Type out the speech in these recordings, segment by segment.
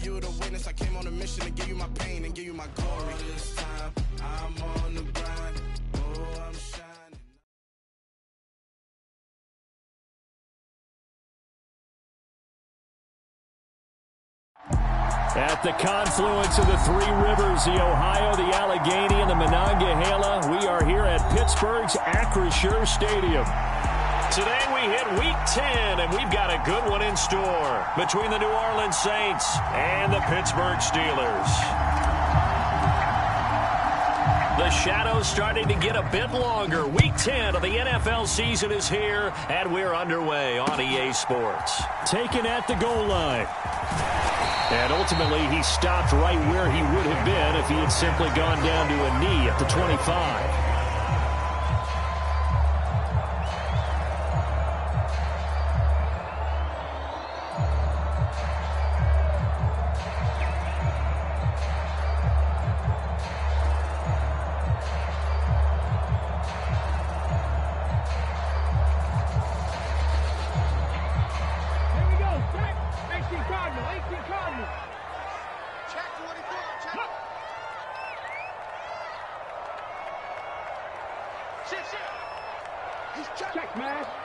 you the witness. I came on a mission to give you my pain and give you my glory. This time, I'm on the grind. Oh, I'm shining. At the confluence of the three rivers, the Ohio, the Allegheny, and the Monongahela, we are here at Pittsburgh's Acrisure Stadium. Today we hit Week 10, and we've got a good one in store between the New Orleans Saints and the Pittsburgh Steelers. The shadow's starting to get a bit longer. Week 10 of the NFL season is here, and we're underway on EA Sports. Taken at the goal line. And ultimately, he stopped right where he would have been if he had simply gone down to a knee at the 25.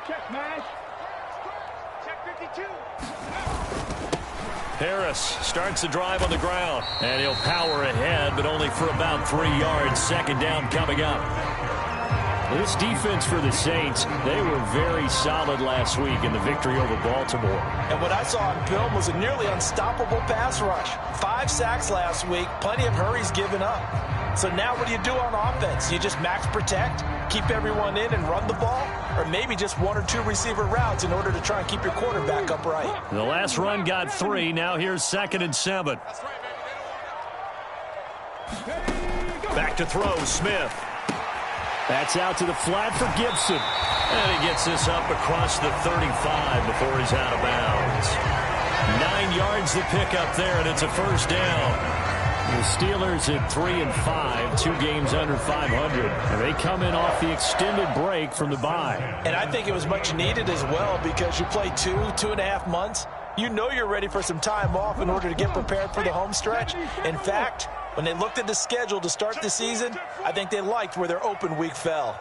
Check smash. Check 52. Harris starts the drive on the ground, and he'll power ahead, but only for about 3 yards. Second down coming up. This defense for the Saints, they were very solid last week in the victory over Baltimore. And what I saw on film was a nearly unstoppable pass rush. 5 sacks last week, plenty of hurries given up. So now what do you do on offense? You just max protect, keep everyone in and run the ball, or maybe just 1 or 2 receiver routes in order to try and keep your quarterback upright. The last run got 3. Now here's 2nd and 7. Back to throw, Smith. That's out to the flat for Gibson. And he gets this up across the 35 before he's out of bounds. 9 yards to pick up there, and it's a first down. The Steelers at 3-5, 2 games under 500, and they come in off the extended break from the bye. And I think it was much needed as well because you play 2.5 months. You know you're ready for some time off in order to get prepared for the home stretch. In fact, when they looked at the schedule to start the season, I think they liked where their open week fell.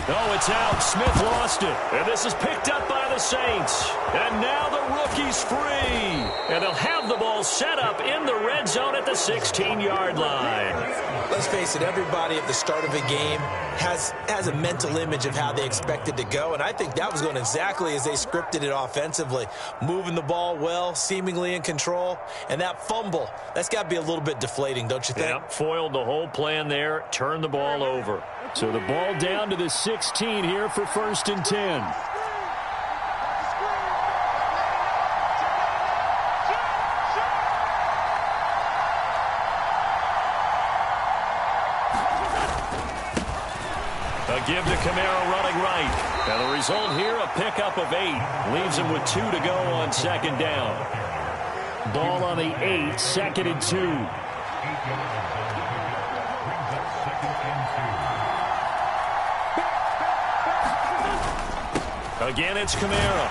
Oh, it's out. Smith lost it. And this is picked up by the Saints. And now the rookie's free. And they'll have the ball set up in the red zone at the 16-yard line. Let's face it, everybody at the start of a game has a mental image of how they expect it to go, and I think that was going exactly as they scripted it offensively. Moving the ball well, seemingly in control, and that fumble, that's got to be a little bit deflating, don't you think? Yeah, foiled the whole plan there, turned the ball over. So the ball down to the 16 here for 1st and 10. A give to Kamara running right. And the result here, a pickup of 8. Leaves him with 2 to go on 2nd down. Ball on the 8, 2nd and 2. Again, it's Kamara.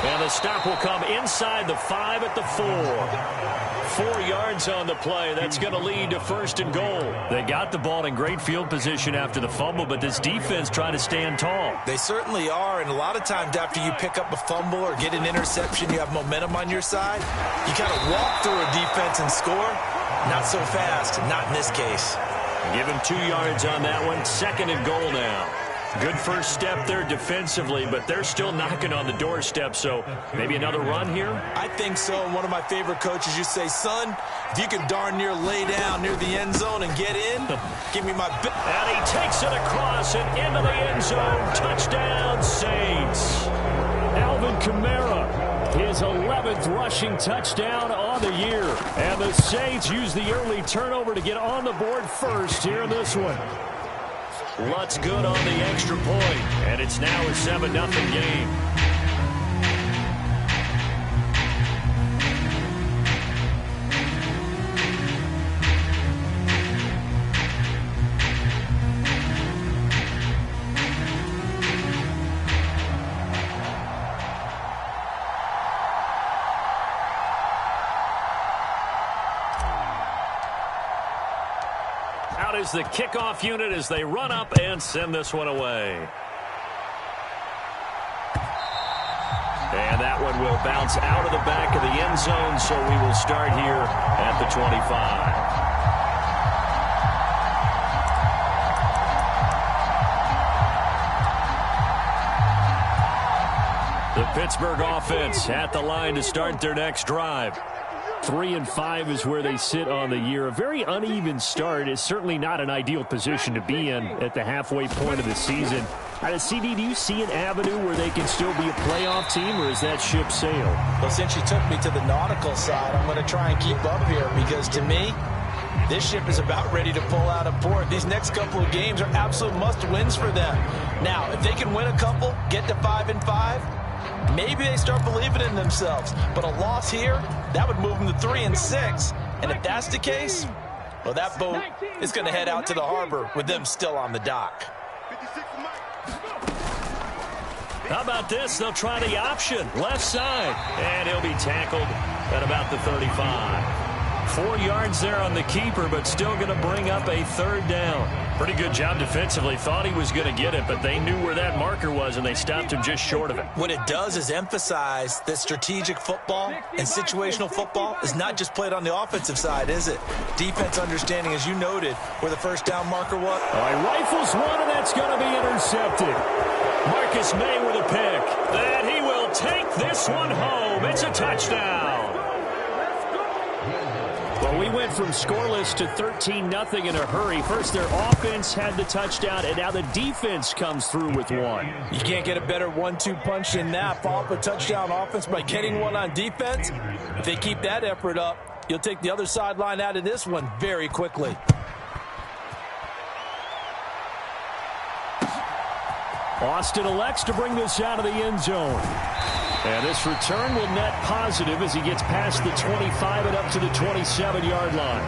And the stop will come inside the 5 at the 4. 4 yards on the play. That's going to lead to 1st and goal. They got the ball in great field position after the fumble, but this defense trying to stand tall. They certainly are, and a lot of times after you pick up a fumble or get an interception, you have momentum on your side. You kind of walk through a defense and score. Not so fast, not in this case. Give him 2 yards on that one. 2nd and goal now. Good first step there defensively, but they're still knocking on the doorstep, so maybe another run here? I think so. One of my favorite coaches, you say, son, if you can darn near lay down near the end zone and get in, give me my... And he takes it across and into the end zone. Touchdown, Saints. Alvin Kamara, his 11th rushing touchdown on the year. And the Saints use the early turnover to get on the board first here in this one. Lutz good on the extra point, and it's now a 7-0 game. is the kickoff unit as they run up and send this one away. And that one will bounce out of the back of the end zone, so we will start here at the 25. The Pittsburgh offense at the line to start their next drive. 3-5 is where they sit on the year. A very uneven start is certainly not an ideal position to be in at the halfway point of the season. CD, do you see an avenue where they can still be a playoff team, or is that ship sailed? Well, since you took me to the nautical side, I'm going to try and keep up here because to me, this ship is about ready to pull out of port. These next couple of games are absolute must-wins for them. Now, if they can win a couple, get to 5-5, maybe they start believing in themselves. But a loss here, that would move them to 3-6. And if that's the case, well, that boat is going to head out to the harbor with them still on the dock. How about this? They'll try the option. Left side. And he'll be tackled at about the 35. 4 yards there on the keeper, but still going to bring up a third down. Pretty good job defensively. Thought he was going to get it, but they knew where that marker was, and they stopped him just short of it. What it does is emphasize that strategic football and situational football is not just played on the offensive side, is it? Defense understanding, as you noted, where the first down marker was. All right, rifles one, and that's going to be intercepted. Marcus May with a pick. And he will take this one home. It's a touchdown. Well, we went from scoreless to 13-0 in a hurry. First, their offense had the touchdown, and now the defense comes through with one. You can't get a better 1-2 punch than that. Follow up a touchdown offense by getting one on defense. If they keep that effort up, you'll take the other sideline out of this one very quickly. Austin elects to bring this out of the end zone. And this return will net positive as he gets past the 25 and up to the 27-yard line.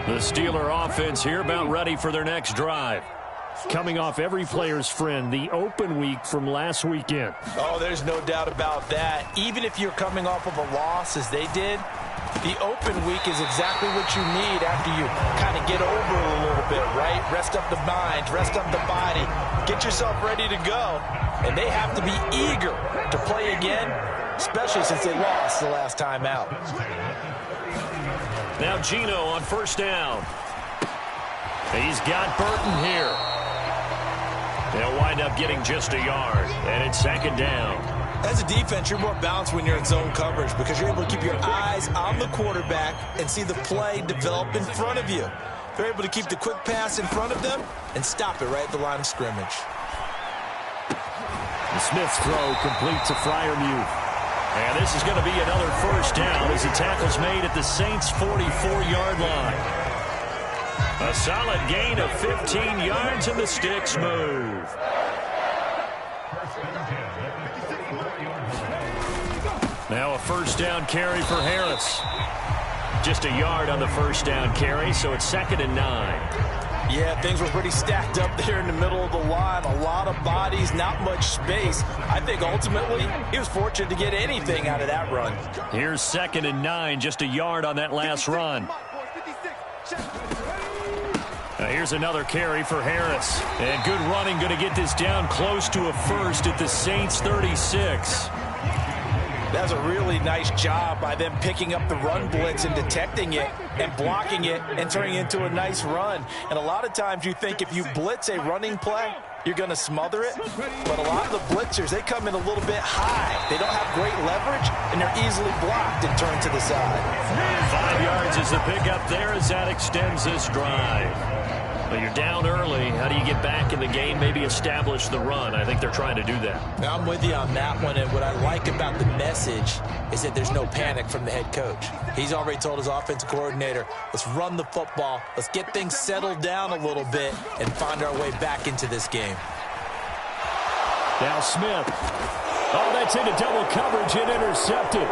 The Steeler offense here about ready for their next drive. Coming off every player's friend, the open week from last weekend. Oh, there's no doubt about that. Even if you're coming off of a loss as they did, the open week is exactly what you need after you kind of get over a little bit, right? Rest up the mind, rest up the body, get yourself ready to go. And they have to be eager to play again, especially since they lost the last time out. Now Geno on first down. He's got Burton here. They'll wind up getting just a yard, and it's second down. As a defense, you're more balanced when you're in zone coverage because you're able to keep your eyes on the quarterback and see the play develop in front of you. They're able to keep the quick pass in front of them and stop it right at the line of scrimmage. The Smith's throw complete to Freiermuth. And this is going to be another first down as the tackle's made at the Saints' 44-yard line. A solid gain of 15 yards, and the sticks move. Now a first down carry for Harris. Just a yard on the first down carry, so it's 2nd and 9. Yeah, things were pretty stacked up there in the middle of the line. A lot of bodies, not much space. I think ultimately he was fortunate to get anything out of that run. Here's 2nd and 9, just a yard on that last run. Now here's another carry for Harris. And good running, going to get this down close to a first at the Saints' 36. That's a really nice job by them picking up the run blitz and detecting it and blocking it and turning it into a nice run. And a lot of times you think if you blitz a running play, you're going to smother it. But a lot of the blitzers, they come in a little bit high. They don't have great leverage, and they're easily blocked and turned to the side. 5 yards is the pickup there as that extends this drive. But you're down early. How do you get back in the game, maybe establish the run? I think they're trying to do that. Now, I'm with you on that one, and what I like about the message is that there's no panic from the head coach. He's already told his offensive coordinator, let's run the football, let's get things settled down a little bit and find our way back into this game. Now Smith. Oh, that's into double coverage and intercepted.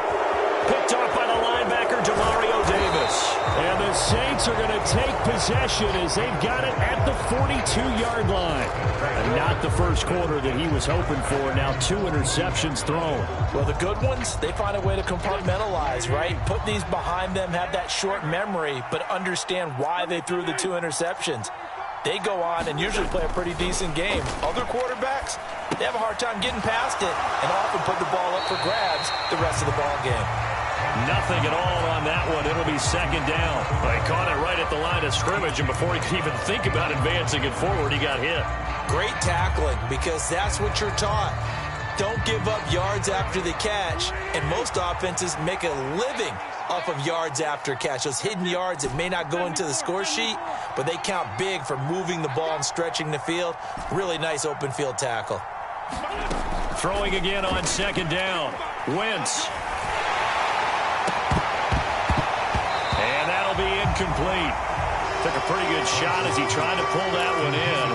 Picked off by the linebacker, Demario Davis. close. And the Saints are going to take possession as they've got it at the 42-yard line. And not the first quarter that he was hoping for. Now 2 interceptions thrown. Well, the good ones, they find a way to compartmentalize, right? Put these behind them, have that short memory, but understand why they threw the 2 interceptions. They go on and usually play a pretty decent game. Other quarterbacks, they have a hard time getting past it and often put the ball up for grabs the rest of the ball game. Nothing at all on that one. It'll be second down. He caught it right at the line of scrimmage, and before he could even think about advancing it forward, he got hit. Great tackling, because that's what you're taught. Don't give up yards after the catch, and most offenses make a living off of yards after catch. Those hidden yards that may not go into the score sheet, but they count big for moving the ball and stretching the field. Really nice open field tackle. Throwing again on second down. Wentz. And that'll be incomplete. Took a pretty good shot as he tried to pull that one in.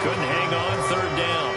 Couldn't hang on, third down.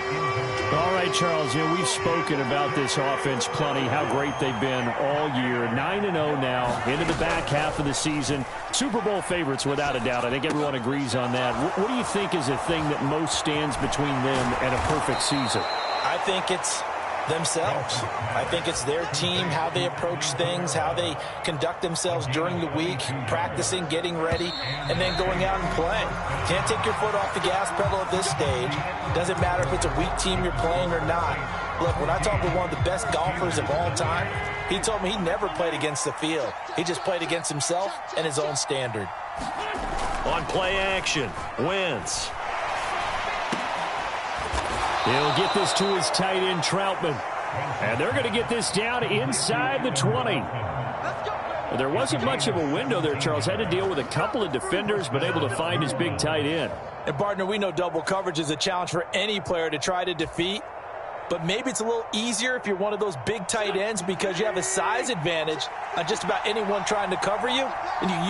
All right, Charles, we've spoken about this offense plenty, how great they've been all year. 9-0 now, into the back half of the season. Super Bowl favorites, without a doubt. I think everyone agrees on that. What do you think is the thing that most stands between them and a perfect season? I think it's themselves. I think it's their team, how they approach things, how they conduct themselves during the week, practicing, getting ready, and then going out and playing. Can't take your foot off the gas pedal at this stage. Doesn't matter if it's a weak team you're playing or not. Look, when I talked with one of the best golfers of all time, he told me he never played against the field. He just played against himself and his own standard. On play action, Wentz. He'll get this to his tight end, Troutman. And they're going to get this down inside the 20. Well, there wasn't much of a window there. Charles had to deal with a couple of defenders, but able to find his big tight end. And, partner, we know double coverage is a challenge for any player to try to defeat. But maybe it's a little easier if you're one of those big tight ends because you have a size advantage on just about anyone trying to cover you. And you use